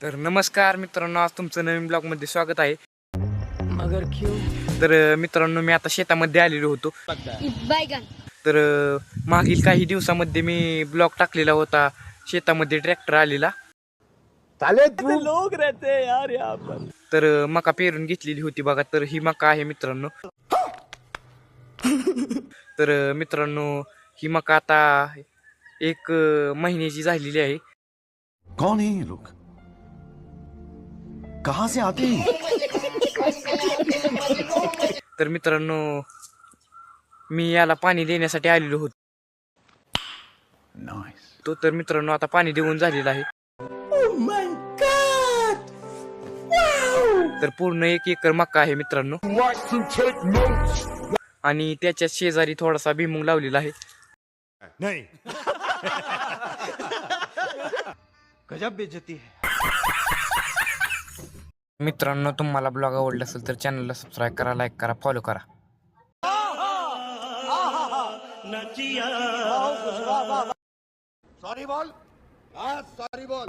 तर नमस्कार मित्रांनो, आज तुमचं नवीन ब्लॉगमध्ये स्वागत आहे. मगर क्यों? तर मित्रांनो, मी आता शेतामध्ये आलेलो होतो. तर मागील काही दिवसामध्ये मी ब्लॉग टाकलेला होता. शेतामध्ये ट्रॅक्टर आलेला. लोग रहते हैं यार यहाँ पर. तर मका पेरून घेतलेली होती बघा. तर ही मका आहे मित्रांनो. तर मित्रांनो, ही मका आता 1 महिन्याची झालेली आहे. कौन है ये लोग? कहां से आते हैं? तर मित्रांनो, मी याला पाणी देण्यासाठी आलेलो होतो. तो तर मित्रांनो आता पाणी देऊन झालेला आहे. तर पूर्ण 1 एकर मका आहे मित्रांनो. आणि त्याच्या शेजारी थोडासा भुईमूग लावलेला आहे. नहीं. गजब बेइज्जती है. मित्रांनो, तुम्हाला ब्लॉग आवडला असेल तर चॅनलला सबस्क्राईब करा, लाईक करा, फॉलो करा. सॉरी बोल. सॉरी बोल.